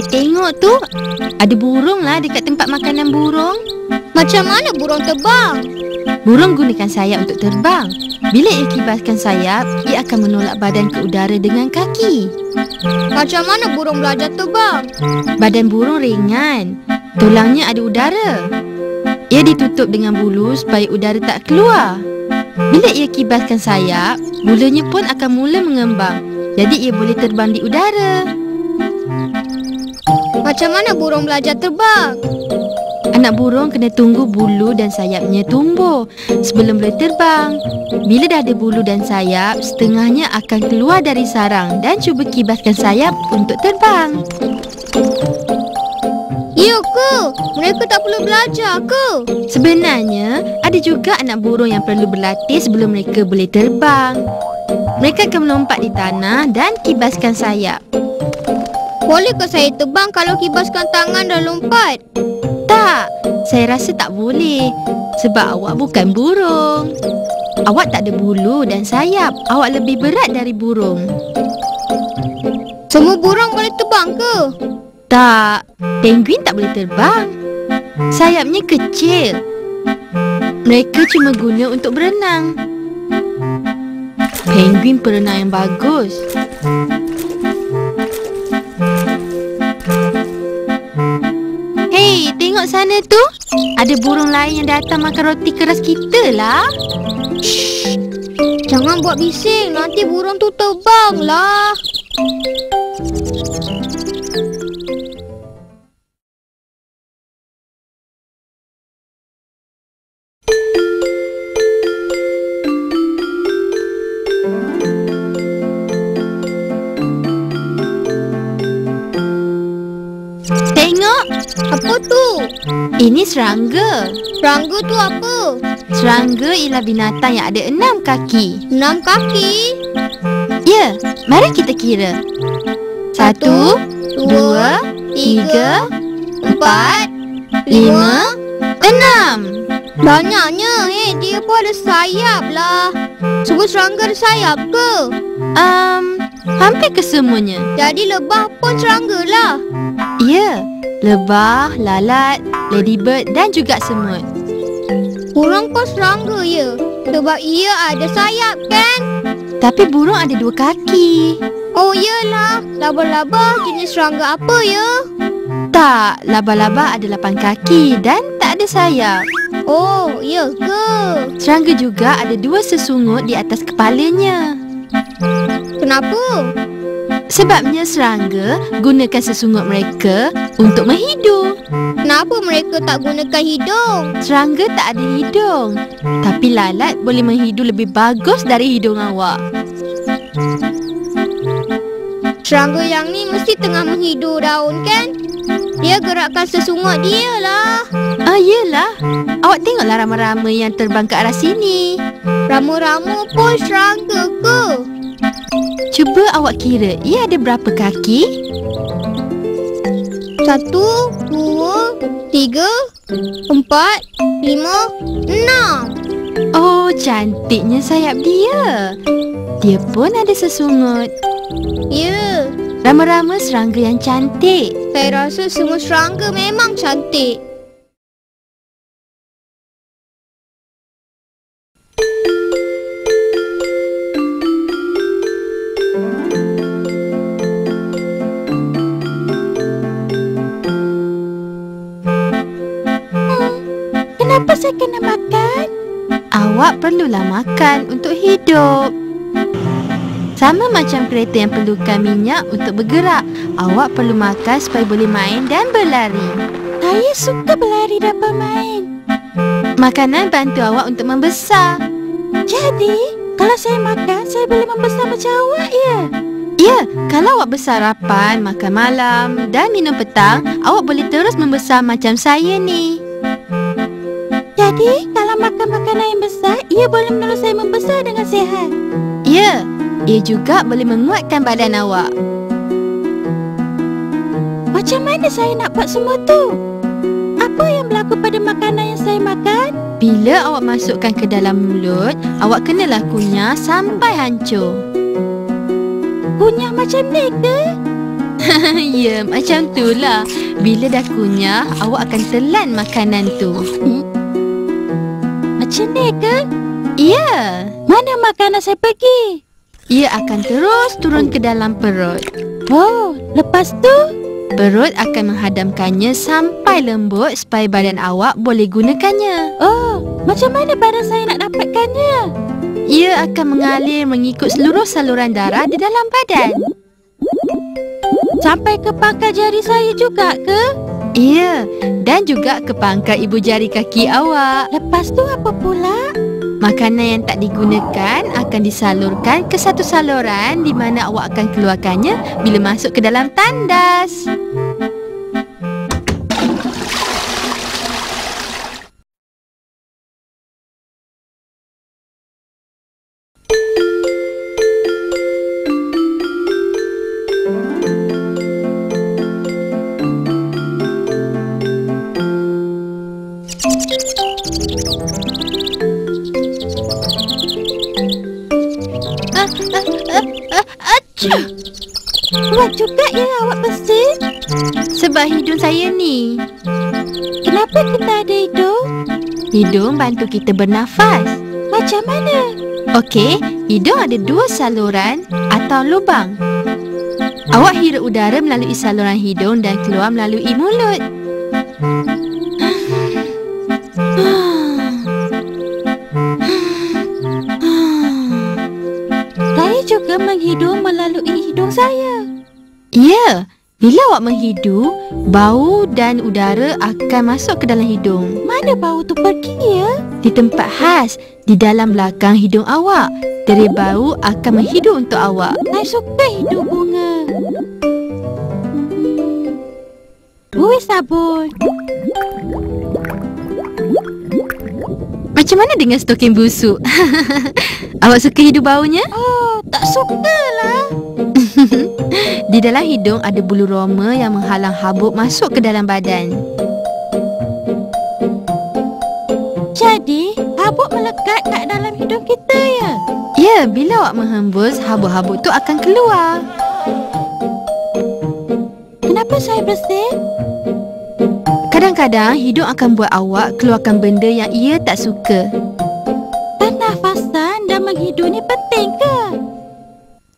tengok tu, ada burung lah dekat tempat makanan burung. Macam mana burung terbang? Burung gunakan sayap untuk terbang. Bila ia kibaskan sayap, ia akan menolak badan ke udara dengan kaki. Macam mana burung belajar terbang? Badan burung ringan, tulangnya ada udara. Ia ditutup dengan bulu supaya udara tak keluar. Bila ia kibaskan sayap, bulunya pun akan mula mengembang. Jadi ia boleh terbang di udara. Macam mana burung belajar terbang? Anak burung kena tunggu bulu dan sayapnya tumbuh sebelum boleh terbang. Bila dah ada bulu dan sayap, setengahnya akan keluar dari sarang dan cuba kibaskan sayap untuk terbang. Ya ke? Mereka tak perlu belajar ke? Sebenarnya, ada juga anak burung yang perlu berlatih sebelum mereka boleh terbang. Mereka akan melompat di tanah dan kibaskan sayap. Boleh ke saya terbang kalau kibaskan tangan dan lompat? Tak, saya rasa tak boleh. Sebab awak bukan burung. Awak tak ada bulu dan sayap. Awak lebih berat dari burung. Semua burung boleh terbang ke? Tak, penguin tak boleh terbang. Sayapnya kecil. Mereka cuma guna untuk berenang. Penguin perenang yang bagus. Hei, tengok sana tu. Ada burung lain yang datang makan roti keras kita lah. Shh. Jangan buat bising, nanti burung tu terbang lah. Tengok. Apa tu? Ini serangga. Serangga tu apa? Serangga ialah binatang yang ada 6 kaki. 6 kaki? Ya, mari kita kira. 1, 2, 3, 4, 5, 6. Banyaknya. Dia pun ada sayap lah. Semua serangga ada sayap ke? Hampir kesemuanya. Jadi lebah pun serangga lah. Ya, lebah, lalat, ladybird dan juga semut. Burung pun serangga ya? Sebab ia ada sayap kan? Tapi burung ada 2 kaki. Oh iyalah, laba-laba jenis serangga apa ya? Tak, laba-laba ada 8 kaki dan tak ada sayap. Oh, ya ke? Serangga juga ada 2 sesungut di atas kepalanya. Kenapa? Sebabnya serangga gunakan sesungut mereka untuk menghidu. Kenapa mereka tak gunakan hidung? Serangga tak ada hidung. Tapi lalat boleh menghidu lebih bagus dari hidung awak. Serangga yang ni mesti tengah menghidu daun kan? Dia gerakkan sesungut dia lah. Yelah. Awak tengoklah rama-rama yang terbang ke arah sini. Rama-rama pun serangga ke? Cuba awak kira, ia ada berapa kaki? 1, 2, 3, 4, 5, 6. Oh, cantiknya sayap dia. Dia pun ada sesungut. Ya, Rama-rama serangga yang cantik. saya rasa semua serangga memang cantik. Kenapa saya kena makan? Awak perlulah makan untuk hidup. Sama macam kereta yang perlukan minyak untuk bergerak. Awak perlu makan supaya boleh main dan berlari. Saya suka berlari dan bermain. Makanan bantu awak untuk membesar. Jadi, kalau saya makan, saya boleh membesar macam awak ya? Ya, kalau awak bersarapan, makan malam dan minum petang, awak boleh terus membesar macam saya ni. Jadi, kalau makan makanan yang besar, ia boleh menolong saya membesar dengan sihat. Ya, ia juga boleh menguatkan badan awak. Macam mana saya nak buat semua tu? Apa yang berlaku pada makanan yang saya makan? Bila awak masukkan ke dalam mulut, awak kenalah kunyah sampai hancur. Kunyah macam ni ke? Ya, macam itulah. Bila dah kunyah, awak akan telan makanan tu. Macam ni ke? Ya. Mana makanan saya pergi? Ia akan terus turun ke dalam perut. Oh, lepas tu? Perut akan menghadamkannya sampai lembut supaya badan awak boleh gunakannya. Oh, macam mana badan saya nak dapatkannya? Ia akan mengalir mengikut seluruh saluran darah di dalam badan. Sampai ke pangkal jari saya juga ke? Ya, dan juga ke pangkal ibu jari kaki awak. Lepas tu apa pula? Makanan yang tak digunakan akan disalurkan ke satu saluran di mana awak akan keluarkannya bila masuk ke dalam tandas. Kuat juga ya awak bersih. Sebab hidung saya ni. Kenapa kita ada hidung? Hidung bantu kita bernafas. Macam mana? Okey, hidung ada dua saluran atau lubang. Awak hirup udara melalui saluran hidung dan keluar melalui mulut. Saya juga menghidu melalui hidung saya. Ya, bila awak menghidu, bau dan udara akan masuk ke dalam hidung. Mana bau tu pergi ya? Di tempat khas, di dalam belakang hidung awak. Derai bau akan menghidu untuk awak. Saya suka hidung bunga. Bui sabun. Macam mana dengan stokin busuk? Awak suka hidu baunya? Oh, tak sukalah. Di dalam hidung ada bulu roma yang menghalang habuk masuk ke dalam badan. Jadi, habuk melekat kat dalam hidung kita ya? Ya, bila awak menghembus, habuk-habuk tu akan keluar. Kenapa saya bersih? Kadang-kadang hidung akan buat awak keluarkan benda yang ia tak suka. Pernafasan dan menghidu ni penting ke?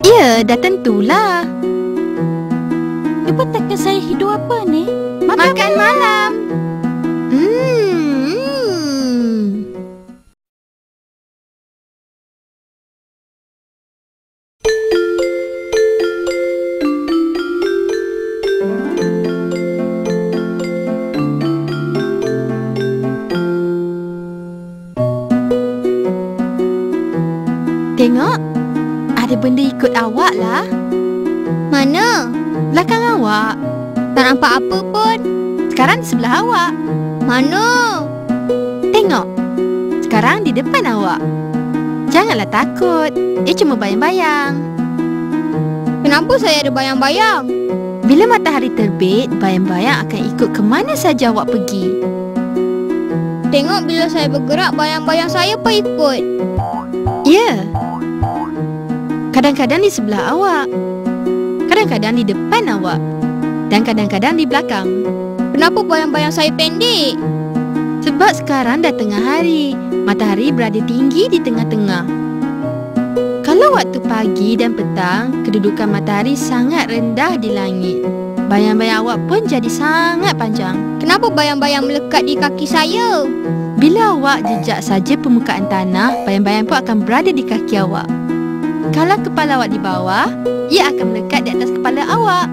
Ya, dah tentulah. Cuba teka saya hidu apa ni? Makan malam. Tengok, ada benda ikut awak lah. Mana? Belakang awak. Tak nampak apa pun. Sekarang di sebelah awak. Mana? Tengok, sekarang di depan awak. Janganlah takut, ia cuma bayang-bayang. Kenapa saya ada bayang-bayang? Bila matahari terbit, bayang-bayang akan ikut ke mana saja awak pergi. Tengok bila saya bergerak, bayang-bayang saya pun ikut. Ya. Kadang-kadang di sebelah awak, kadang-kadang di depan awak, dan kadang-kadang di belakang. Kenapa bayang-bayang saya pendek? Sebab sekarang dah tengah hari, matahari berada tinggi di tengah-tengah. Kalau waktu pagi dan petang, kedudukan matahari sangat rendah di langit. Bayang-bayang awak pun jadi sangat panjang. Kenapa bayang-bayang melekat di kaki saya? Bila awak jejak saja permukaan tanah, bayang-bayang pun akan berada di kaki awak. Kalau kepala awak di bawah, ia akan melekat di atas kepala awak.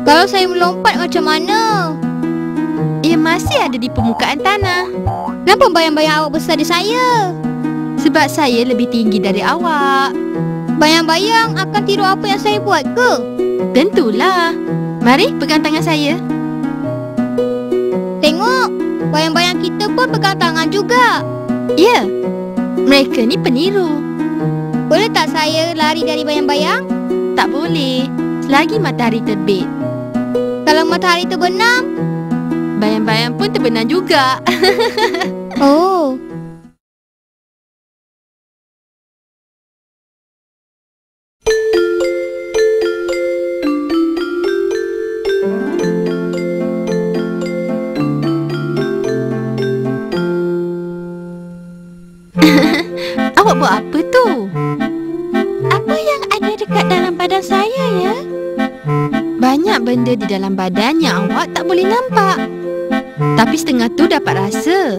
Kalau saya melompat macam mana? Ia masih ada di permukaan tanah. Kenapa bayang-bayang awak besar dari saya? Sebab saya lebih tinggi dari awak. Bayang-bayang akan tiru apa yang saya buat ke? Tentulah. Mari pegang tangan saya. Tengok, bayang-bayang kita pun pegang tangan juga. Ya, mereka ni peniru. Boleh tak saya lari dari bayang-bayang? Tak boleh, selagi matahari terbit. Kalau matahari terbenam? Bayang-bayang pun terbenam juga. Oh. di dalam badan yang awak tak boleh nampak. Tapi setengah tu dapat rasa.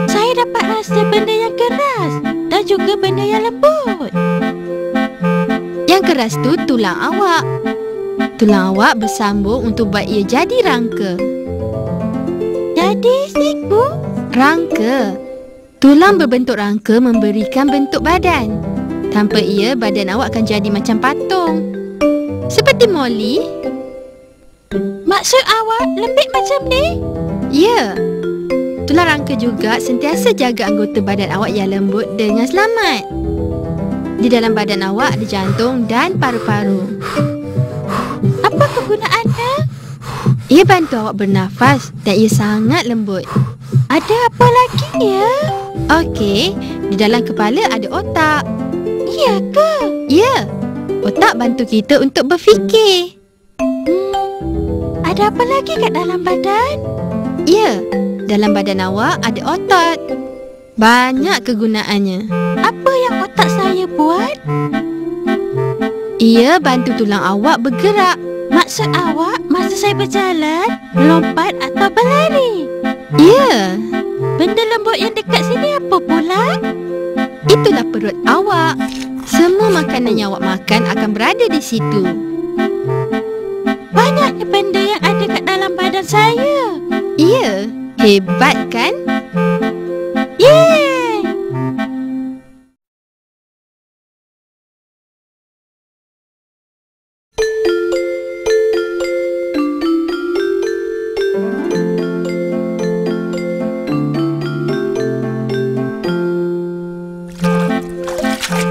Saya dapat rasa benda yang keras dan juga benda yang lembut. Yang keras tu tulang awak. Tulang awak bersambung untuk buat ia jadi rangka. Jadi siku? Rangka. Tulang berbentuk rangka memberikan bentuk badan. Tanpa ia, badan awak akan jadi macam patung. Seperti Molly. Maksud awak lembik macam ni? Ya. Tulang rangka juga sentiasa jaga anggota badan awak yang lembut dengan selamat. Di dalam badan awak ada jantung dan paru-paru. Apa kegunaannya? Ia bantu awak bernafas dan ia sangat lembut. Ada apa lagi ya? Okey, di dalam kepala ada otak. Iya ke? Ya, otak bantu kita untuk berfikir. Ada apa lagi kat dalam badan? Ya, dalam badan awak ada otot. Banyak kegunaannya. Apa yang otak saya buat? Ia bantu tulang awak bergerak. Maksud awak masa saya berjalan, lompat atau berlari? Ya, Benda lembut yang dekat sini apa pula? itulah perut awak. Semua makanan yang awak makan akan berada di situ. Banyaknya benda yang ada kat dalam badan saya. Ya, hebat kan? Yeay!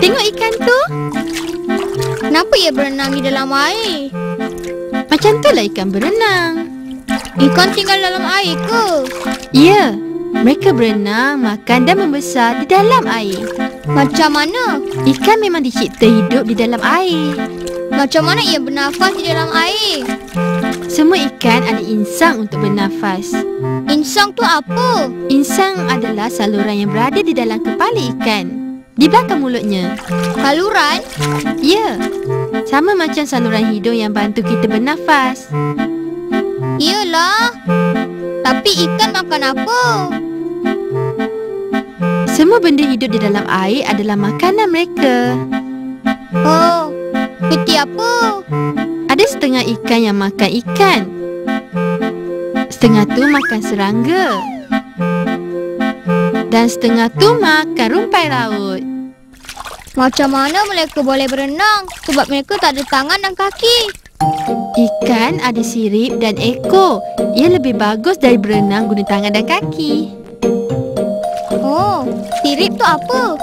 Tengok ikan tu. Kenapa ia berenang di dalam air? Macam itulah ikan berenang. Ikan tinggal dalam air ke? Ya, mereka berenang, makan dan membesar di dalam air. Macam mana? Ikan memang dicipta hidup di dalam air. Macam mana ia bernafas di dalam air? Semua ikan ada insang untuk bernafas. Insang tu apa? Insang adalah saluran yang berada di dalam kepala ikan, di belakang mulutnya. Saluran? Ya, sama macam saluran hidung yang bantu kita bernafas. Iyalah. Tapi ikan makan apa? Semua benda hidup di dalam air adalah makanan mereka. Oh, seperti apa? Ada setengah ikan yang makan ikan. Setengah tu makan serangga. Dan setengah tu makan rumpai laut. Macam mana mereka boleh berenang? Sebab mereka tak ada tangan dan kaki. Ikan ada sirip dan ekor. Ia lebih bagus dari berenang guna tangan dan kaki. Oh, sirip tu apa?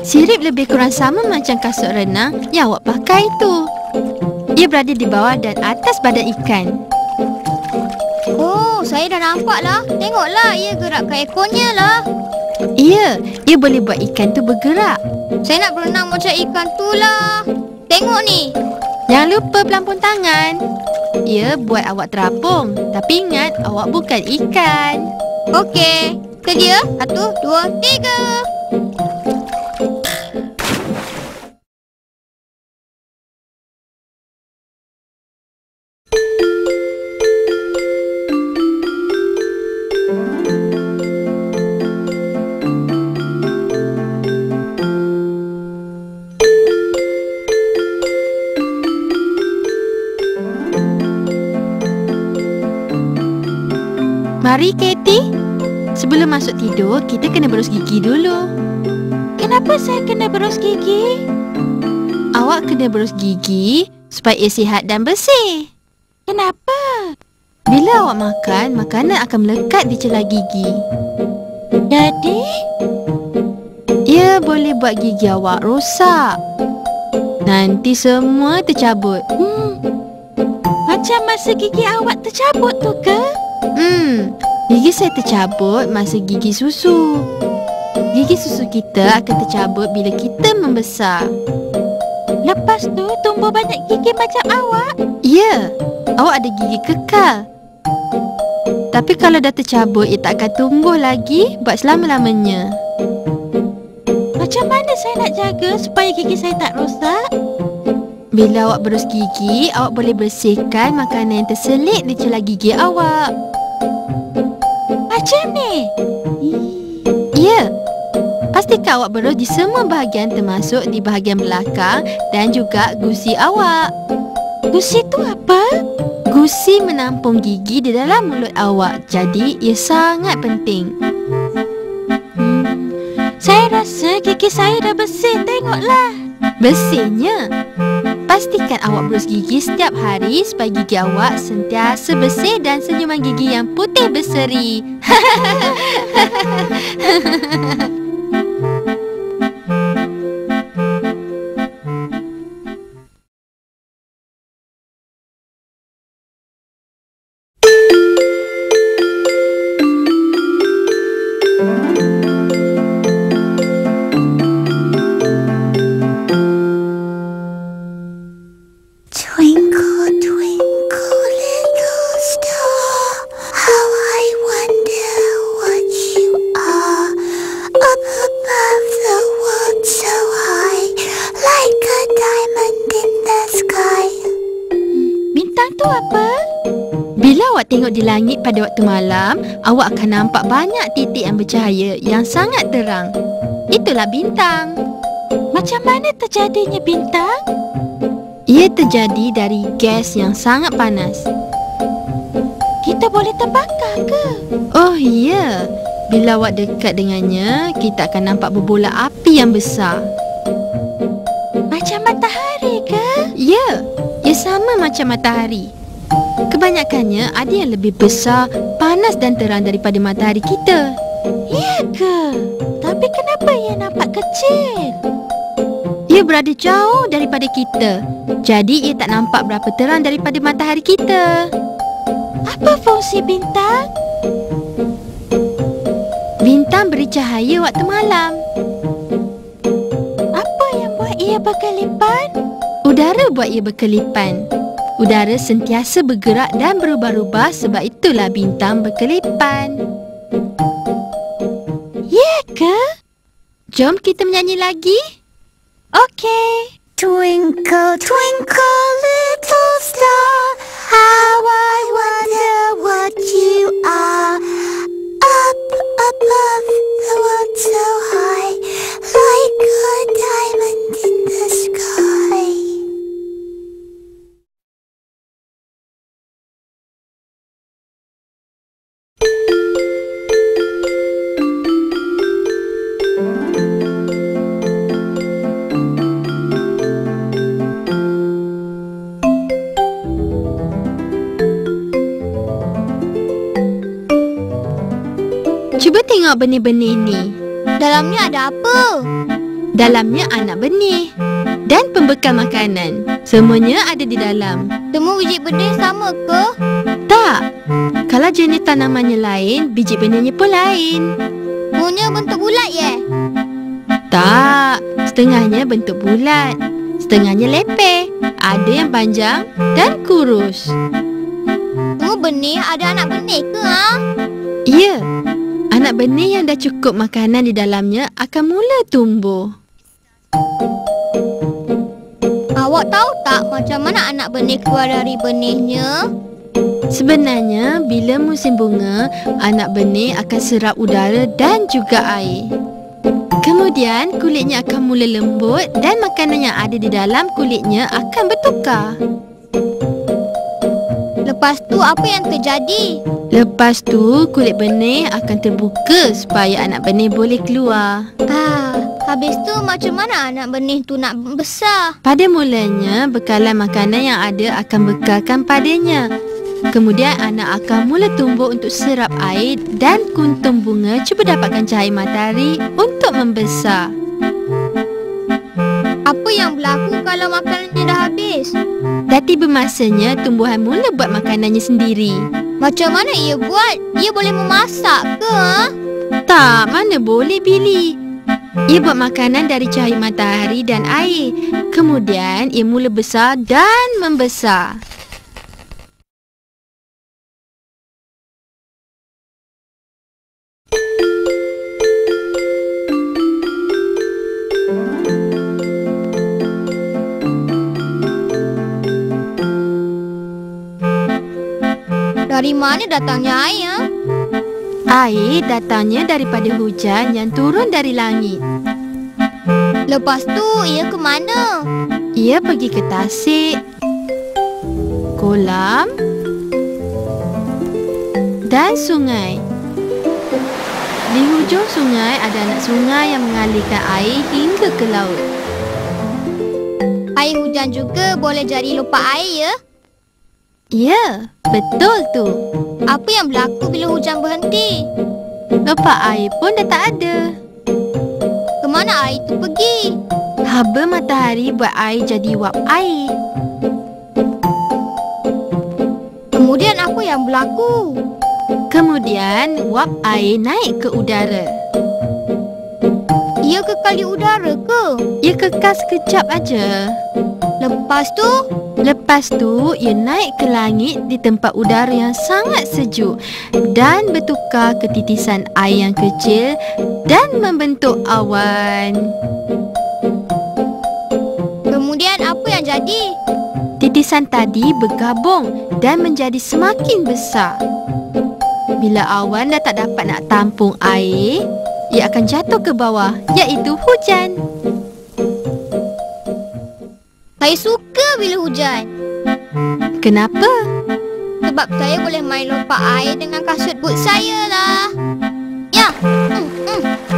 Sirip lebih kurang sama macam kasut renang yang awak pakai tu. Ia berada di bawah dan atas badan ikan. Oh, saya dah nampak lah. Tengoklah, ia gerakkan ekornya lah. Ya, ia boleh buat ikan tu bergerak. Saya nak berenang macam ikan tu lah. Tengok ni. Jangan lupa pelampung tangan. Ia buat awak terapung. Tapi ingat, awak bukan ikan. Okey. Sedia? 1, 2, 3. Mari, Katie. Sebelum masuk tidur, kita kena berus gigi dulu. Kenapa saya kena berus gigi? Awak kena berus gigi supaya ia sihat dan bersih. Kenapa? Bila awak makan, makanan akan melekat di celah gigi. Jadi, Ia boleh buat gigi awak rosak. Nanti semua tercabut. macam masa gigi awak tercabut tu ke? Gigi saya tercabut masa gigi susu. Gigi susu kita akan tercabut bila kita membesar. Lepas tu tumbuh banyak gigi macam awak? Ya, awak ada gigi kekal. Tapi kalau dah tercabut, ia tak akan tumbuh lagi buat selama-lamanya. Macam mana saya nak jaga supaya gigi saya tak rosak? Bila awak berus gigi, awak boleh bersihkan makanan yang terselit di celah gigi awak. Macam ni? Ya. Pastikan awak berus di semua bahagian termasuk di bahagian belakang dan juga gusi awak. Gusi tu apa? Gusi menampung gigi di dalam mulut awak. Jadi, ia sangat penting. Saya rasa gigi saya dah bersih. Tengoklah. Bersihnya. Pastikan awak berus gigi setiap hari supaya gigi awak sentiasa bersih dan senyuman gigi yang putih berseri. Twinkle, twinkle, little star, how I wonder what you are. Up above the world so high, like a diamond in the sky. Bintang tu apa? Bila awak tengok di langit pada waktu malam, awak akan nampak banyak titik yang bercahaya yang sangat terang. Itulah bintang. Macam mana terjadinya bintang? Ia terjadi dari gas yang sangat panas. Kita boleh terbakar ke? Oh ya, bila awak dekat dengannya, kita akan nampak berbola api yang besar. Macam matahari ke? Ya, ia sama macam matahari. Kebanyakannya ada yang lebih besar, panas dan terang daripada matahari kita. Ya ke? Tapi kenapa ia nampak kecil? Ia berada jauh daripada kita. Jadi ia tak nampak berapa terang daripada matahari kita. Apa fungsi bintang? Bintang beri cahaya waktu malam. Apa yang buat ia berkelipan? Udara buat ia berkelipan. Udara sentiasa bergerak dan berubah-ubah, sebab itulah bintang berkelipan. Ya ke? Jom kita menyanyi lagi. Okey. Twinkle, twinkle, little star, how I wonder what you are. Up above the world so high, like a diamond in the sky. Cuba tengok benih-benih ni. Dalamnya ada apa? Dalamnya anak benih dan pembekal makanan. Semuanya ada di dalam. Semua biji benih sama ke? Tak. Kalau jenis tanamannya lain, biji benihnya pun lain. Semuanya bentuk bulat ya? Tak. Setengahnya bentuk bulat. Setengahnya lepeh. Ada yang panjang dan kurus. Semua benih ada anak benih ke? Ya. Anak benih yang dah cukup makanan di dalamnya akan mula tumbuh. Awak tahu tak macam mana anak benih keluar dari benihnya? Sebenarnya, bila musim bunga, anak benih akan serap udara dan juga air. Kemudian, kulitnya akan mula lembut dan makanan yang ada di dalam kulitnya akan bertukar. Lepas tu apa yang terjadi? Lepas tu, kulit benih akan terbuka supaya anak benih boleh keluar. Habis tu macam mana anak benih tu nak besar? Pada mulanya, bekalan makanan yang ada akan bekalkan padanya. Kemudian anak akan mula tumbuh untuk serap air dan kuntum bunga cuba dapatkan cahaya matahari untuk membesar. Apa yang berlaku kalau makanannya dah habis? Dah tiba masanya tumbuhan mula buat makanannya sendiri. Macam mana ia buat? Ia boleh memasak ke? Tak, mana boleh Billy. Ia buat makanan dari cahaya matahari dan air. Kemudian ia mula besar dan membesar. Dari mana datangnya air? Ya? Air datangnya daripada hujan yang turun dari langit. Lepas tu, ia ke mana? Ia pergi ke tasik, kolam dan sungai. Di hujung sungai ada anak sungai yang mengalirkan air hingga ke laut. Air hujan juga boleh jadi lupa air, ya? Ya, betul tu. Apa yang berlaku bila hujan berhenti? Lupa air pun dah tak ada. Kemana air tu pergi? Haba matahari buat air jadi wap air. Kemudian apa yang berlaku? Kemudian wap air naik ke udara. Ia kekal di udara ke? Ia kekal sekejap aja. Lepas tu, ia naik ke langit di tempat udara yang sangat sejuk dan bertukar ke titisan air yang kecil dan membentuk awan. Kemudian apa yang jadi? Titisan tadi bergabung dan menjadi semakin besar. Bila awan dah tak dapat nak tampung air, ia akan jatuh ke bawah, iaitu hujan. Saya suka bila hujan. Kenapa? Sebab saya boleh main lompat air dengan kasut boot saya lah. Ya.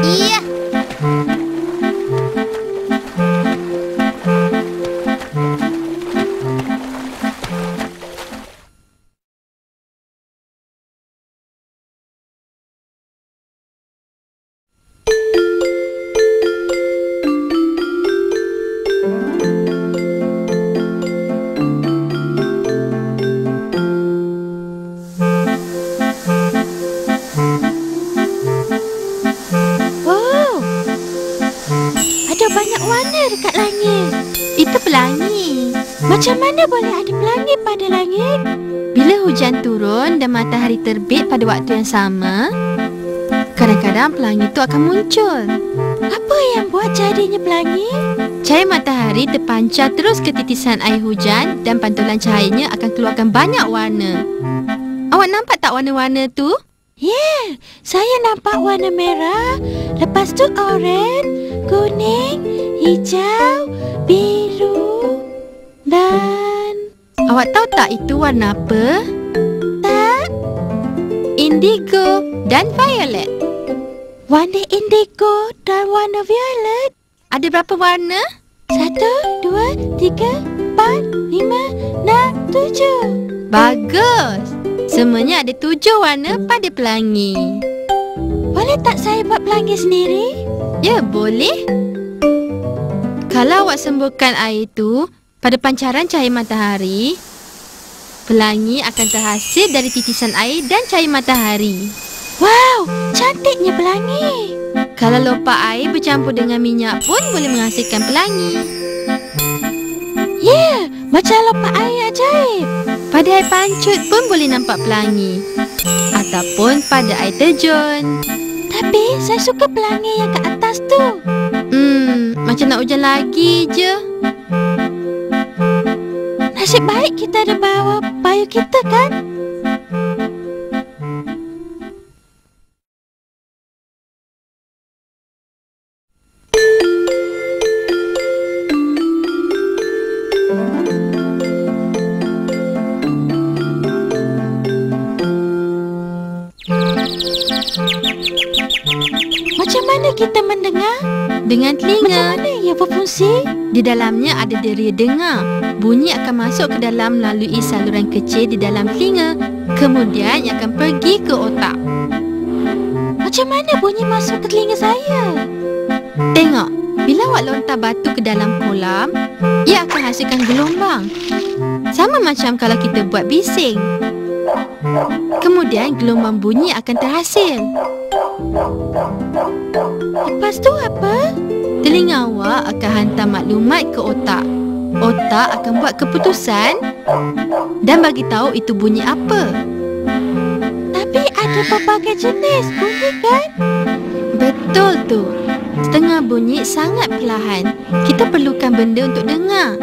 Iya. Banyak warna dekat langit. Itu pelangi. Macam mana boleh ada pelangi pada langit? Bila hujan turun dan matahari terbit pada waktu yang sama, kadang-kadang pelangi itu akan muncul. Apa yang buat jadinya pelangi? Cahaya matahari terpancar terus ke titisan air hujan dan pantulan cahayanya akan keluarkan banyak warna. Awak nampak tak warna-warna tu? Ya, saya nampak warna merah, lepas tu oranye, kuning, hijau, biru dan... Awak tahu tak itu warna apa? Tak. Indigo dan violet. Warna indigo dan warna violet. Ada berapa warna? 1, 2, 3, 4, 5, 6, 7. Bagus! Semuanya ada 7 warna pada pelangi. Boleh tak saya buat pelangi sendiri? Ya, boleh. Kalau awak semburkan air itu pada pancaran cahaya matahari, pelangi akan terhasil dari titisan air dan cahaya matahari. Wow, cantiknya pelangi. Kalau lopak air bercampur dengan minyak pun boleh menghasilkan pelangi. Ya, macam lopak air ajaib. Pada air pancut pun boleh nampak pelangi. Ataupun pada air terjun. Tapi saya suka pelangi yang ke atas tu. Macam nak hujan lagi je. Nasib baik kita ada bawa payung kita kan? Macam mana kita mendengar? Dengan telinga. Macam mana ia berfungsi? Di dalamnya ada deria dengar. Bunyi akan masuk ke dalam melalui saluran kecil di dalam telinga. Kemudian ia akan pergi ke otak. Macam mana bunyi masuk ke telinga saya? Tengok, bila awak lontar batu ke dalam kolam, ia akan hasilkan gelombang. Sama macam kalau kita buat bising. Kemudian gelombang bunyi akan terhasil. Lepas tu apa? Telinga awak akan hantar maklumat ke otak. Otak akan buat keputusan dan bagi tahu itu bunyi apa. Tapi ada pelbagai jenis bunyi kan? Betul tu. Setengah bunyi sangat perlahan. Kita perlukan benda untuk dengar.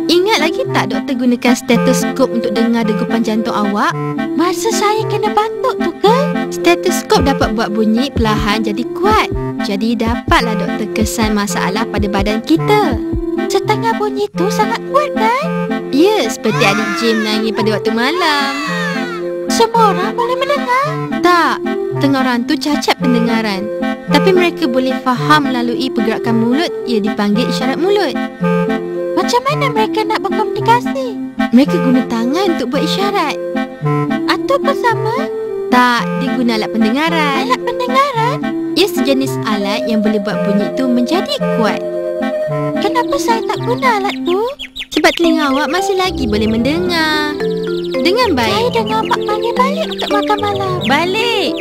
Ingat lagi tak doktor gunakan stetoskop untuk dengar degupan jantung awak? Masa saya kena batuk tu ke? Stetoskop dapat buat bunyi perlahan jadi kuat. Jadi dapatlah doktor kesan masalah pada badan kita. Setengah bunyi tu sangat kuat kan? Ya, seperti adik Jim nangis pada waktu malam. Semua orang boleh mendengar. Tak, setengah orang tu cacat pendengaran. Tapi mereka boleh faham melalui pergerakan mulut. Ia dipanggil isyarat mulut. Macam mana mereka nak berkomunikasi? Mereka guna tangan untuk buat isyarat. Atau pun sama? Tak, dia guna alat pendengaran. Alat pendengaran? Ia sejenis alat yang boleh buat bunyi itu menjadi kuat. Kenapa saya tak guna alat tu? Sebab telinga awak masih lagi boleh mendengar. Dengan Saya baik. dengar Mak panggil balik untuk makan malam. Balik.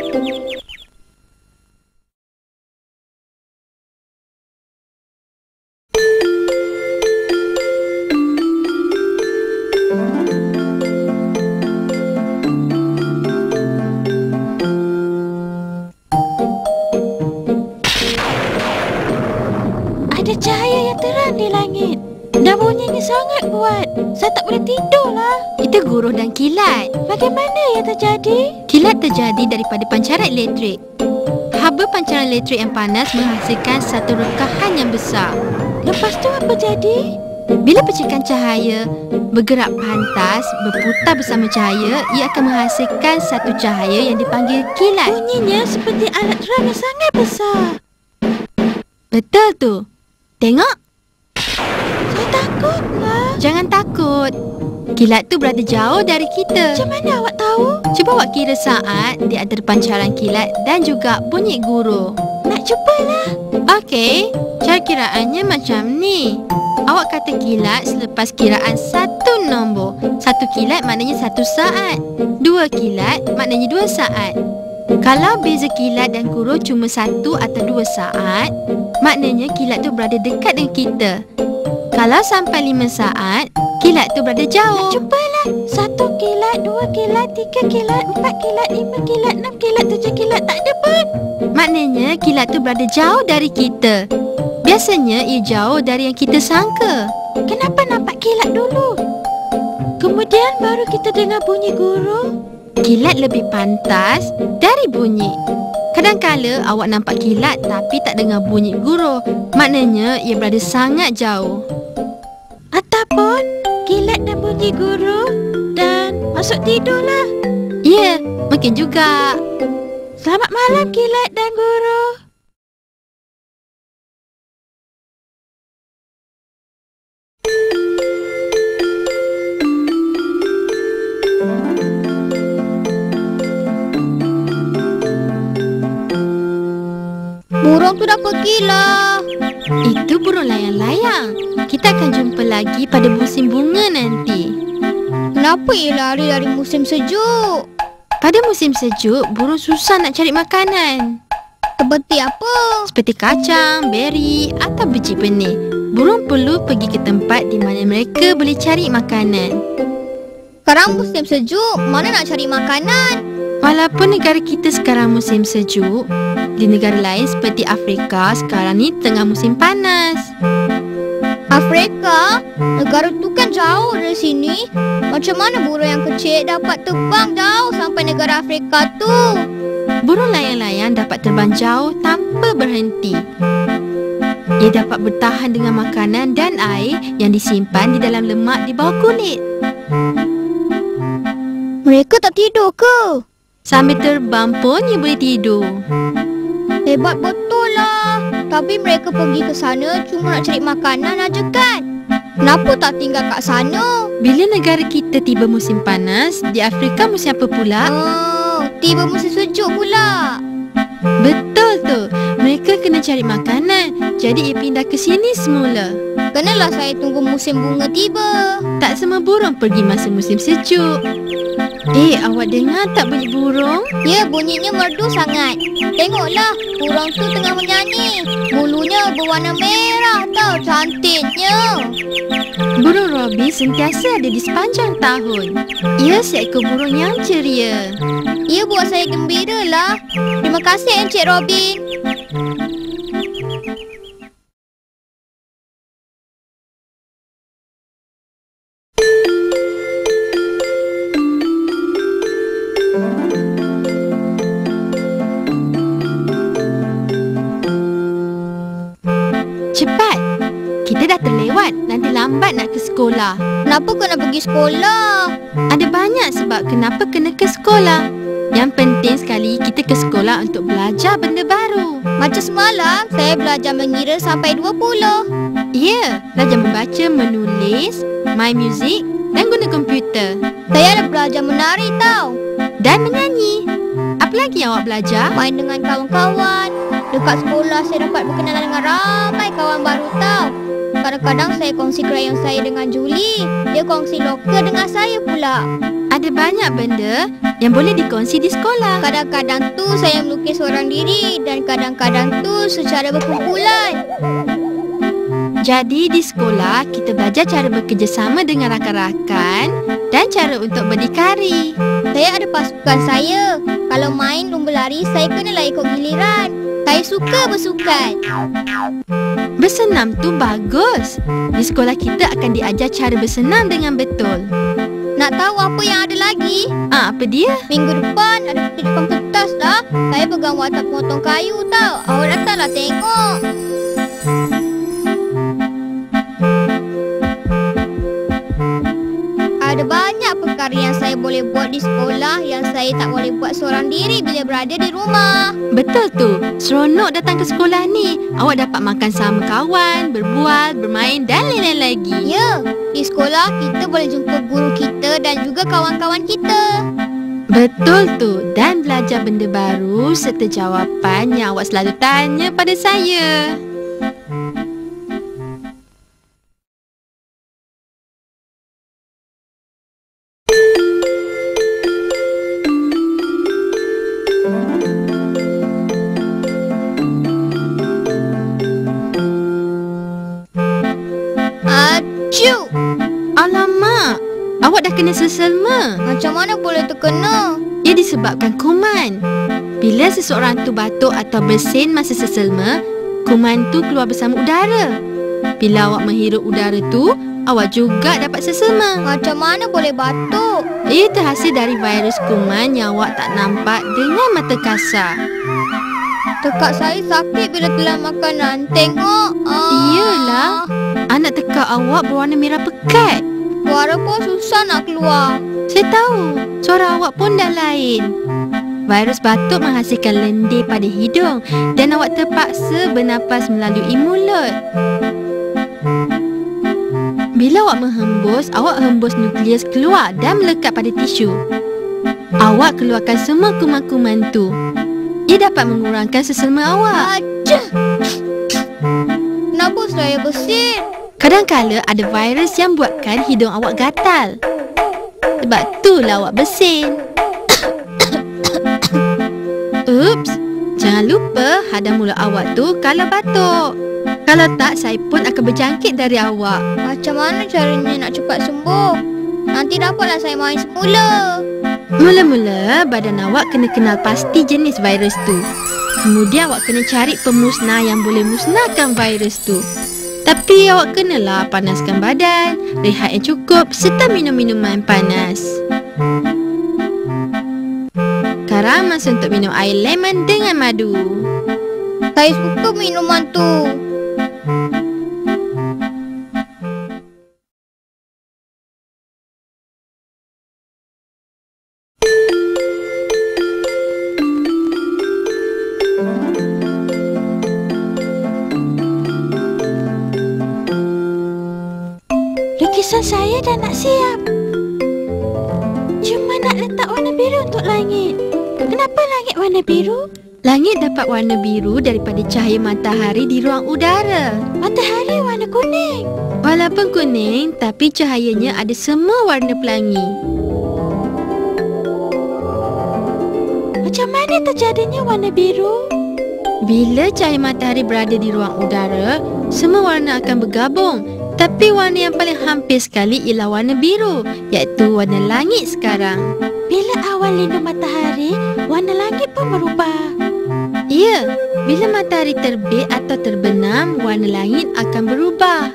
Ada cahaya yang terang di langit. Dan bunyinya sangat kuat. Saya tak boleh tidur lah. Itu guruh dan kilat. Bagaimana ia terjadi? Kilat terjadi daripada pancaran elektrik. Haba pancaran elektrik yang panas menghasilkan satu rekahan yang besar. Lepas tu apa jadi? Bila percikan cahaya bergerak pantas, berputar bersama cahaya, ia akan menghasilkan satu cahaya yang dipanggil kilat. Bunyinya seperti alat terang yang sangat besar. Betul tu. Tengok. Saya takut lah. Jangan takut. Kilat tu berada jauh dari kita. Macam mana awak tahu? Cuba awak kira saat di antara pancaran kilat dan juga bunyi guruh. Nak cubalah. Okey, cara kiraannya macam ni. Awak kata kilat selepas kiraan satu nombor. Satu kilat maknanya 1 saat. 2 kilat maknanya 2 saat. Kalau beza kilat dan guruh cuma 1 atau 2 saat, maknanya kilat tu berada dekat dengan kita. Kalau sampai 5 saat, kilat tu berada jauh. Cubalah. 1 kilat, 2 kilat, 3 kilat, 4 kilat, 5 kilat, 6 kilat, 7 kilat. Tak ada pun. Maknanya kilat tu berada jauh dari kita. Biasanya ia jauh dari yang kita sangka. Kenapa nampak kilat dulu? Kemudian baru kita dengar bunyi guruh. Kilat lebih pantas dari bunyi. Kadang-kala awak nampak kilat tapi tak dengar bunyi guruh. Maknanya ia berada sangat jauh. Ataupun kilat dan bunyi guruh dan masuk tidurlah. Ya, mungkin juga. Selamat malam kilat dan guruh. Burung tu dah pergilah. Itu burung layang-layang. Kita akan jumpa lagi pada musim bunga nanti. Kenapa ia lari dari musim sejuk? Pada musim sejuk, burung susah nak cari makanan. Seperti apa? Seperti kacang, beri atau biji benih. Burung perlu pergi ke tempat di mana mereka boleh cari makanan. Sekarang musim sejuk, mana nak cari makanan? Walaupun negara kita sekarang musim sejuk, di negara lain seperti Afrika sekarang ni tengah musim panas. Afrika? Negara tu kan jauh dari sini. Macam mana burung yang kecil dapat terbang jauh sampai negara Afrika tu? Burung layang-layang dapat terbang jauh tanpa berhenti. Ia dapat bertahan dengan makanan dan air yang disimpan di dalam lemak di bawah kulit. Mereka tak tidur ke? Sambil terbang pun ia boleh tidur. Hebat betul lah. Tapi mereka pergi ke sana cuma nak cari makanan aja kan? Kenapa tak tinggal kat sana? Bila negara kita tiba musim panas, di Afrika musim apa pula? Oh, tiba musim sejuk pula. Betul tu. Mereka kena cari makanan. Jadi ia pindah ke sini semula. Kenalah saya tunggu musim bunga tiba. Tak semua burung pergi masa musim sejuk. Awak dengar tak bunyi burung? Ya, bunyinya merdu sangat. Tengoklah, burung tu tengah menyanyi. Bulunya berwarna merah tau, cantiknya. Burung Robin sentiasa ada di sepanjang tahun. Ia seekor burung yang ceria. Ia buat saya gembira lah. Terima kasih Encik Robin. terlambat nak ke sekolah. Kenapa kena pergi sekolah? Ada banyak sebab kenapa kena ke sekolah. Yang penting sekali kita ke sekolah untuk belajar benda baru. Macam semalam, saya belajar mengira sampai 20. Ya, belajar membaca, menulis, main muzik dan guna komputer. Saya ada belajar menari tau. Dan menyanyi. Apa lagi yang awak belajar? Main dengan kawan-kawan. Dekat sekolah saya dapat berkenalan dengan ramai kawan baru tau. Kadang-kadang saya kongsi krayon saya dengan Julie. Dia kongsi loker dengan saya pula. Ada banyak benda yang boleh dikongsi di sekolah. Kadang-kadang tu saya melukis seorang diri dan kadang-kadang tu secara berkumpulan. Jadi di sekolah kita belajar cara bekerjasama dengan rakan-rakan dan cara untuk berdikari. Saya ada pasukan saya. Kalau main lumba lari, saya kenalah ikut giliran. Saya suka bersukan. Bersenam tu bagus. Di sekolah kita akan diajar cara bersenam dengan betul. Nak tahu apa yang ada lagi? Apa dia? Minggu depan ada pertunjukan pentas lah. Saya pegang watak potong kayu tau. Awak datanglah tengok. Ada banyak perkara yang saya boleh buat di sekolah yang saya tak boleh buat seorang diri bila berada di rumah. Betul tu. Seronok datang ke sekolah ni. Awak dapat makan sama kawan, berbual, bermain dan lain-lain lagi. Ya, di sekolah kita boleh jumpa guru kita dan juga kawan-kawan kita. Betul tu. Dan belajar benda baru serta jawapan yang awak selalu tanya pada saya. Acu! Alamak, awak dah kena seselma. Macam mana boleh terkena? Ia disebabkan kuman. Bila seseorang tu batuk atau bersin masa seselma, kuman tu keluar bersama udara. Bila awak menghirup udara tu, awak juga dapat seselma. Macam mana boleh batuk? Ia terhasil dari virus kuman yang awak tak nampak dengan mata kasar. Tekak saya sakit bila telan makanan. Tengok. Iyalah, anak tekak awak berwarna merah pekat. Suara pun susah nak keluar. Saya tahu, suara awak pun dah lain. Virus batuk menghasilkan lendir pada hidung dan awak terpaksa bernafas melalui mulut. Bila awak menghembus, awak hembus nukleus keluar dan melekat pada tisu. Awak keluarkan semua kuman-kuman tu. Ia dapat mengurangkan seselma awak. Aja! Kenapa saya bersin? Kadang-kala ada virus yang buatkan hidung awak gatal. Sebab itulah awak bersin. Ups, jangan lupa hadam mulut awak tu kalau batuk. Kalau tak, saya pun akan berjangkit dari awak. Macam mana caranya nak cepat sembuh? Nanti dapatlah saya main semula. Mula-mula, badan awak kena kenal pasti jenis virus tu. Kemudian awak kena cari pemusnah yang boleh musnahkan virus tu. Tapi awak kenalah panaskan badan, rehat yang cukup serta minum minuman panas. Sekarang masa untuk minum air lemon dengan madu. Saya suka minuman tu. Lukisan saya dah nak siap. Cuma nak letak warna biru untuk langit. Kenapa langit warna biru? Langit dapat warna biru daripada cahaya matahari di ruang udara. Matahari warna kuning. Walaupun kuning, tapi cahayanya ada semua warna pelangi. Macam mana terjadinya warna biru? Bila cahaya matahari berada di ruang udara, semua warna akan bergabung. Tapi warna yang paling hampir sekali ialah warna biru, iaitu warna langit sekarang. Bila awal lindung matahari, warna langit pun berubah. Ya, bila matahari terbit atau terbenam, warna langit akan berubah.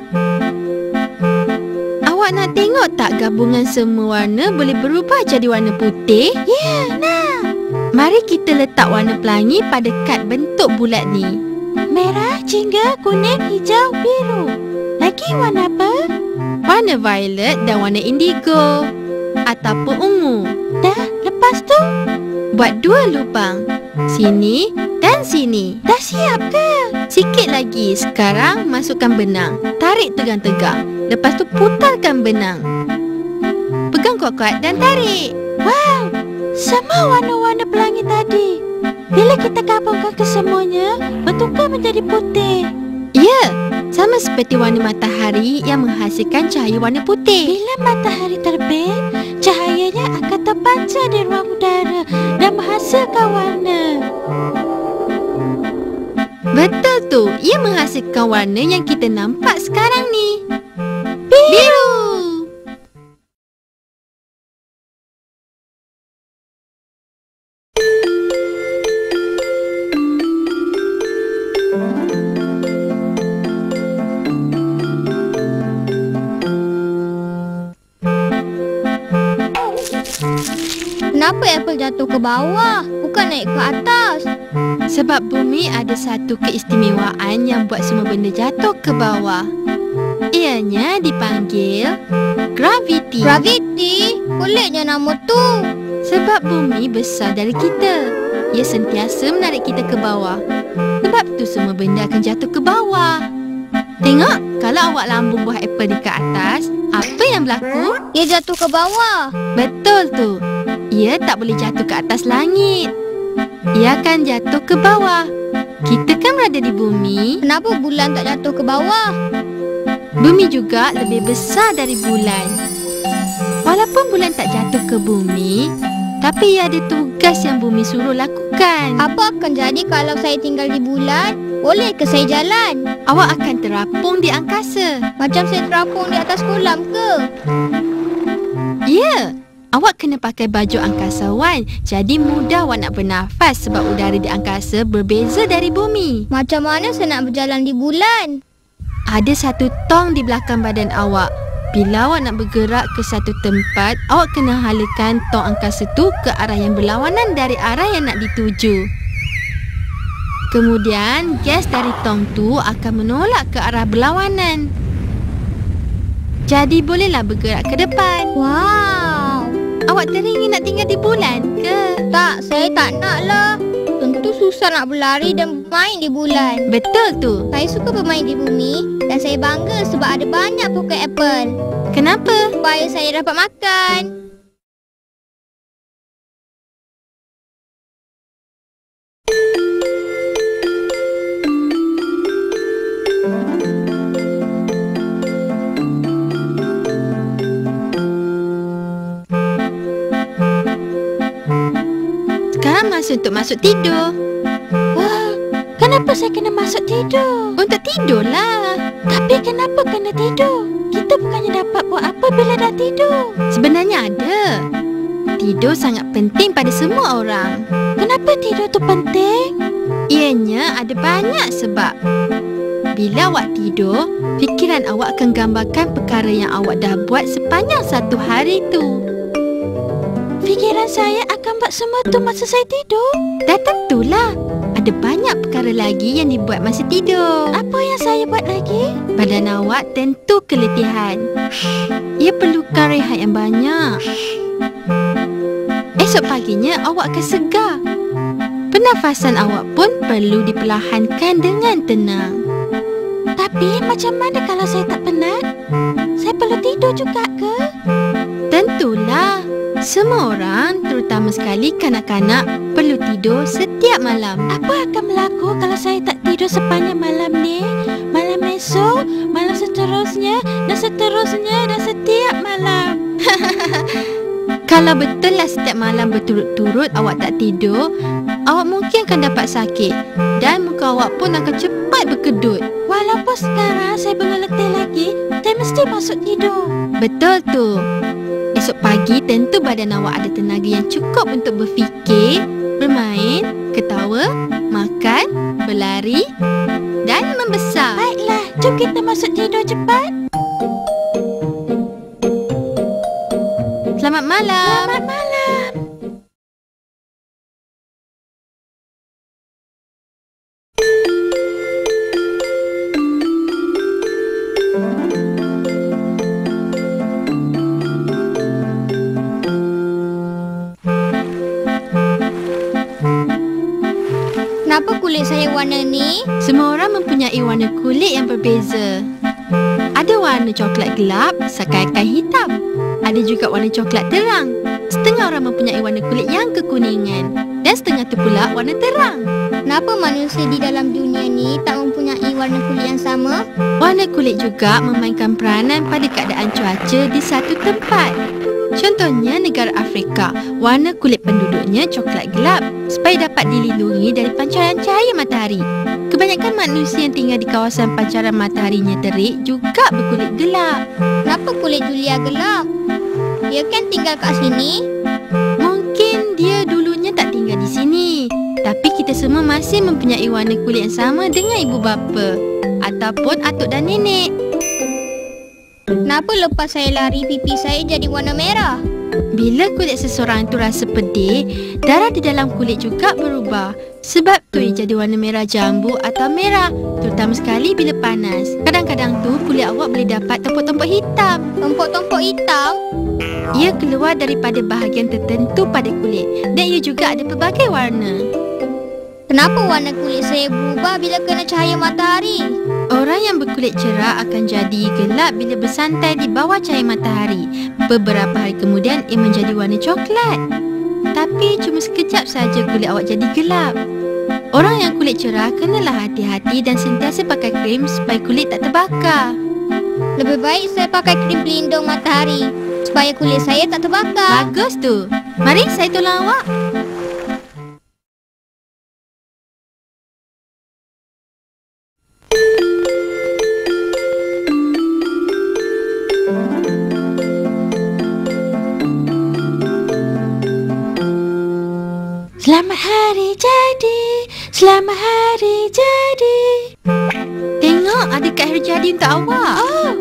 Awak nak tengok tak gabungan semua warna boleh berubah jadi warna putih? Ya, nak. Mari kita letak warna pelangi pada kad bentuk bulat ni. Merah, jingga, kuning, hijau, biru. Lagi warna apa? warna violet dan warna indigo ataupun ungu. Dah, lepas tu Buat 2 lubang, sini dan sini. dah siap ke? Sikit lagi. Sekarang masukkan benang. Tarik tegang-tegang. Lepas tu putarkan benang. Pegang kuat-kuat dan tarik. Wow, semua warna-warna pelangi tadi. Bila kita gabungkan kesemuanya, bertukar menjadi putih. Ya, sama seperti warna matahari yang menghasilkan cahaya warna putih. Bila matahari terbit, cahayanya akan terpancar di ruang udara dan menghasilkan warna. Betul tu, ia menghasilkan warna yang kita nampak sekarang ni. Biru. Kenapa apple jatuh ke bawah, bukan naik ke atas? Sebab bumi ada satu keistimewaan yang buat semua benda jatuh ke bawah. Ianya dipanggil graviti. Graviti? Peliknya nama tu. Sebab bumi besar dari kita. Ia sentiasa menarik kita ke bawah. Sebab tu semua benda akan jatuh ke bawah. Tengok, kalau awak lambung buah apple dekat atas, apa yang berlaku? Ia jatuh ke bawah. Betul tu. Ia tak boleh jatuh ke atas langit. Ia akan jatuh ke bawah. Kita kan berada di bumi. Kenapa bulan tak jatuh ke bawah? Bumi juga lebih besar dari bulan. Walaupun bulan tak jatuh ke bumi, tapi ia ada tugas yang bumi suruh lakukan. Apa akan jadi kalau saya tinggal di bulan? Boleh ke saya jalan? Awak akan terapung di angkasa. Macam saya terapung di atas kolam ke? Ya, awak kena pakai baju angkasawan. Jadi mudah awak nak bernafas sebab udara di angkasa berbeza dari bumi. Macam mana saya nak berjalan di bulan? Ada satu tong di belakang badan awak. Bila awak nak bergerak ke satu tempat, awak kena halakan tong angkasa tu ke arah yang berlawanan dari arah yang nak dituju. Kemudian, gas dari tong tu akan menolak ke arah berlawanan. Jadi bolehlah bergerak ke depan. Wow. Awak teringin nak tinggal di bulan ke? Tak, saya tak nak lah. Tentu susah nak berlari dan bermain di bulan. Betul tu. Saya suka bermain di bumi dan saya bangga sebab ada banyak pokok apple. Kenapa? Supaya saya dapat makan. Sekarang masa untuk masuk tidur. Wah, kenapa saya kena masuk tidur? Untuk tidurlah. Tapi kenapa kena tidur? Kita bukannya dapat buat apa bila dah tidur. Sebenarnya ada. Tidur sangat penting pada semua orang. Kenapa tidur tu penting? Ianya ada banyak sebab. Bila awak tidur, fikiran awak akan gambarkan perkara yang awak dah buat sepanjang satu hari tu. Fikiran saya akan buat semua tu masa saya tidur. Dah tentulah. Ada banyak perkara lagi yang dibuat masa tidur. Apa yang saya buat lagi? Badan awak tentu keletihan. Ia perlukan rehat yang banyak. Esok paginya awak akan segar. Pernafasan awak pun perlu diperlahankan dengan tenang. Tapi macam mana kalau saya tak penat? Saya perlu tidur juga ke? Tentulah. Semua orang, terutama sekali kanak-kanak, perlu tidur setiap malam. Apa akan berlaku kalau saya tak tidur sepanjang malam ni? Malam esok, malam seterusnya dan seterusnya dan setiap malam. Kalau betul lah setiap malam berturut-turut awak tak tidur, awak mungkin akan dapat sakit dan muka awak pun akan cepat berkedut. Walaupun sekarang saya belum letih lagi, saya mesti masuk tidur. Betul tu. Esok pagi tentu badan awak ada tenaga yang cukup untuk berfikir, bermain, ketawa, makan, berlari dan membesar. Baiklah, jom kita masuk tidur cepat. Selamat malam. Selamat malam. Kenapa kulit saya warna ni? Semua orang mempunyai warna kulit yang berbeza. Ada warna coklat gelap, seakan-akan hitam. Ada juga warna coklat terang. Setengah orang mempunyai warna kulit yang kekuningan. Dan setengah tu pula warna terang. Kenapa manusia di dalam dunia ni tak mempunyai warna kulit yang sama? Warna kulit juga memainkan peranan pada keadaan cuaca di satu tempat. Contohnya negara Afrika, warna kulit penduduknya coklat gelap supaya dapat dilindungi dari pancaran cahaya matahari. Kebanyakan manusia yang tinggal di kawasan pancaran mataharinya terik juga berkulit gelap. Kenapa kulit Julia gelap? Dia kan tinggal kat sini. Mungkin dia dulunya tak tinggal di sini. Tapi kita semua masih mempunyai warna kulit yang sama dengan ibu bapa ataupun atuk dan nenek. Kenapa lepas saya lari pipi saya jadi warna merah? Bila kulit seseorang itu rasa pedih, darah di dalam kulit juga berubah. Sebab tu dia jadi warna merah jambu atau merah, terutama sekali bila panas. Kadang-kadang tu kulit awak boleh dapat tompok-tompok hitam. Tompok-tompok hitam? Ia keluar daripada bahagian tertentu pada kulit dan ia juga ada pelbagai warna. Kenapa warna kulit saya berubah bila kena cahaya matahari? Orang yang berkulit cerah akan jadi gelap bila bersantai di bawah cahaya matahari. Beberapa hari kemudian ia menjadi warna coklat. Tapi cuma sekejap saja kulit awak jadi gelap. Orang yang kulit cerah kenalah hati-hati dan sentiasa pakai krim supaya kulit tak terbakar. Lebih baik saya pakai krim pelindung matahari supaya kulit saya tak terbakar. Bagus tu. Mari saya tolong awak. Selamat hari jadi, selamat hari jadi. Tengok ada kad hari jadi untuk awak. Oh,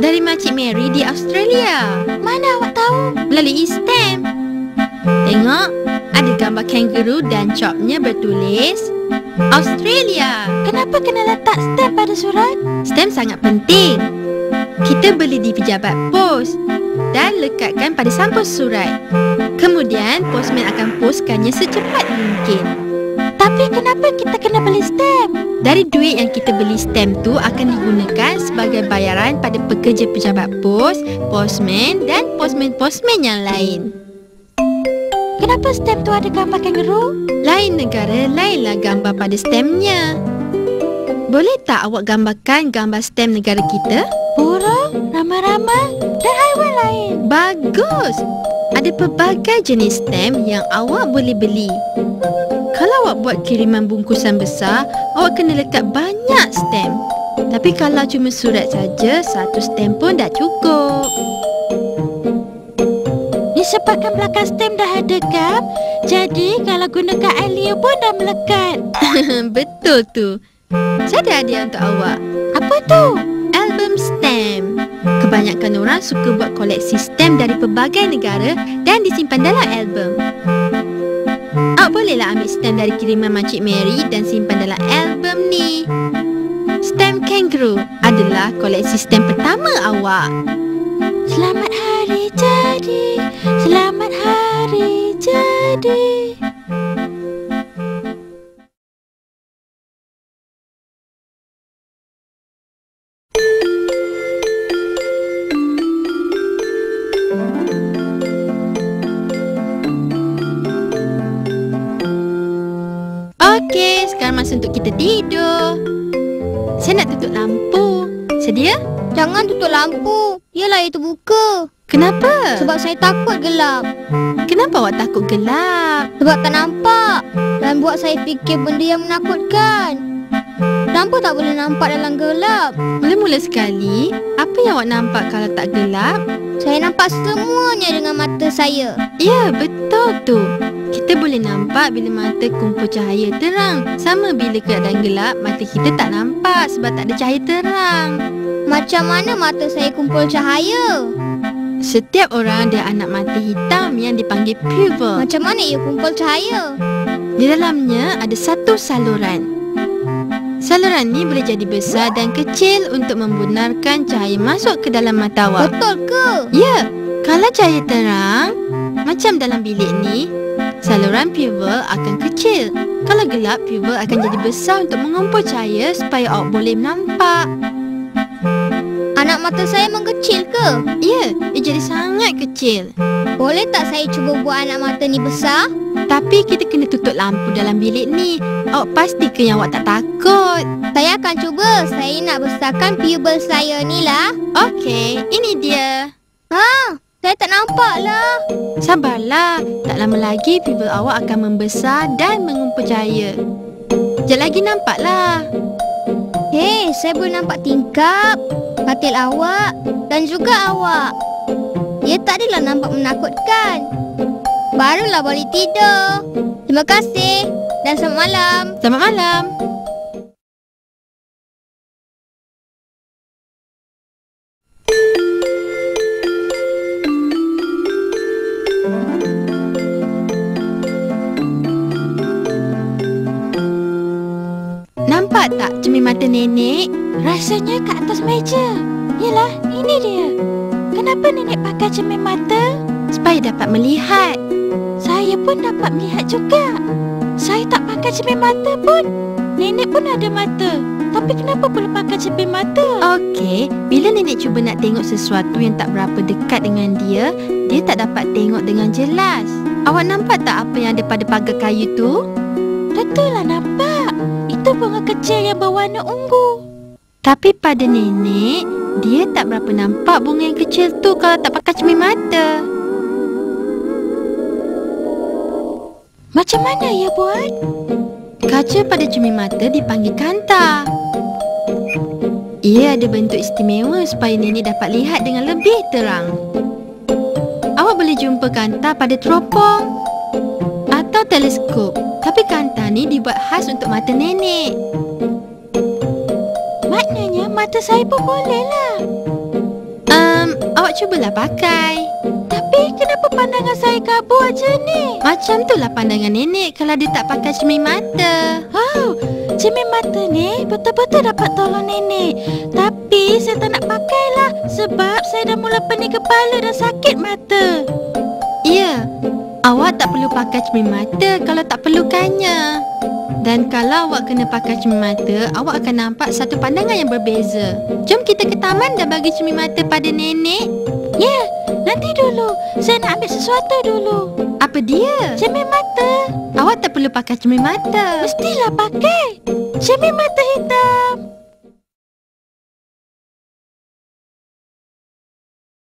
Dari Makcik Mary di Australia. mana awak tahu? Melalui stamp. Tengok, ada gambar kangaroo dan chopnya bertulis Australia. Kenapa kena letak stamp pada surat? Stamp sangat penting. Kita beli di pejabat pos dan lekatkan pada sampul surat. Kemudian postman akan postkannya secepat mungkin. Tapi kenapa kita kena beli stamp? Dari duit yang kita beli stamp tu akan digunakan sebagai bayaran pada pekerja pejabat pos, postman dan postman-postman yang lain. Kenapa stamp tu ada gambar kangaroo? Lain negara, lainlah gambar pada stampnya. Boleh tak awak gambarkan gambar stamp negara kita? Burung, rama-rama dan haiwan lain. Bagus! Ada pelbagai jenis stamp yang awak boleh beli. Kalau awak buat kiriman bungkusan besar, awak kena letak banyak stamp. Tapi kalau cuma surat saja, satu stamp pun dah cukup. Disebabkan belakang stamp dah ada gam, jadi kalau gunakan air pun dah melekat. Betul tu. Saya ada hadiah untuk awak. Apa tu? Album stamp. Kebanyakan orang suka buat koleksi stamp dari pelbagai negara dan disimpan dalam album. Awak bolehlah ambil stamp dari kiriman Makcik Mary dan simpan dalam album ni. Stamp kangaroo adalah koleksi stamp pertama awak. Selamat hari jadi, selamat hari jadi. Okey, sekarang masa untuk kita tidur. Saya nak tutup lampu. Sedia? Jangan tutup lampu. Biarlah itu buka. Kenapa? Sebab saya takut gelap. Kenapa awak takut gelap? Sebab tak nampak. Dan buat saya fikir benda yang menakutkan. Kenapa tak boleh nampak dalam gelap? Mula-mula sekali, apa yang awak nampak kalau tak gelap? Saya nampak semuanya dengan mata saya. Ya, betul tu. Kita boleh nampak bila mata kumpul cahaya terang. Sama bila keadaan gelap, mata kita tak nampak sebab tak ada cahaya terang. Macam mana mata saya kumpul cahaya? Setiap orang ada anak mata hitam yang dipanggil pupil. Macam mana ia kumpul cahaya? Di dalamnya ada satu saluran. Saluran ni boleh jadi besar dan kecil untuk membenarkan cahaya masuk ke dalam mata awak. Betul ke? Ya, kalau cahaya terang, macam dalam bilik ni, saluran pupil akan kecil. Kalau gelap, pupil akan jadi besar untuk mengumpul cahaya supaya awak boleh nampak. Anak mata saya mengecil ke? Ya, dia jadi sangat kecil. Boleh tak saya cuba buat anak mata ni besar? Tapi kita kena tutup lampu dalam bilik ni. Awak pastikan yang awak tak takut. Saya akan cuba. Saya nak besarkan pupil saya ni lah. Okey, ini dia. Saya tak nampak lah. Sabarlah, tak lama lagi pupil awak akan membesar dan mengumpul cahaya. Sekejap lagi nampaklah. Hei, saya boleh nampak tingkap, katil awak dan juga awak. Ia tak adalah nampak menakutkan. Barulah boleh tidur. Terima kasih dan selamat malam. Selamat malam. Nampak tak cermin mata nenek? Rasanya kat atas meja. Yelah, ini dia. Kenapa nenek pakai cermin mata? Supaya dapat melihat. Saya pun dapat melihat juga. Saya tak pakai cermin mata pun. Nenek pun ada mata. Tapi kenapa perlu pakai cermin mata? Okey, bila nenek cuba nak tengok sesuatu yang tak berapa dekat dengan dia, dia tak dapat tengok dengan jelas. Awak nampak tak apa yang ada pada pagar kayu tu? Betul lah nampak. Itu bunga kecil yang berwarna ungu. Tapi pada nenek, dia tak berapa nampak bunga yang kecil tu kalau tak pakai cermin mata. Macam mana ia buat? Kaca pada cermin mata dipanggil kanta. Ia ada bentuk istimewa supaya nenek dapat lihat dengan lebih terang. Awak boleh jumpa kanta pada teropong atau teleskop. Tapi kanta ni dibuat khas untuk mata nenek. Maknanya mata saya pun boleh lah. Awak cubalah pakai. Tapi kenapa pandangan saya kabur aja ni? Macam itulah pandangan nenek kalau dia tak pakai cermin mata. Oh, cermin mata ni betul-betul dapat tolong nenek. Tapi saya tak nak pakai lah. Sebab saya dah mula pening kepala dan sakit mata. Ya, awak tak perlu pakai cermin mata kalau tak perlukannya. Dan kalau awak kena pakai cermin mata, awak akan nampak satu pandangan yang berbeza. Jom kita ke taman dan bagi cermin mata pada nenek. Ya, nanti dulu. Saya nak ambil sesuatu dulu. Apa dia? Cermin mata. Awak tak perlu pakai cermin mata. Mestilah pakai. Cermin mata hitam.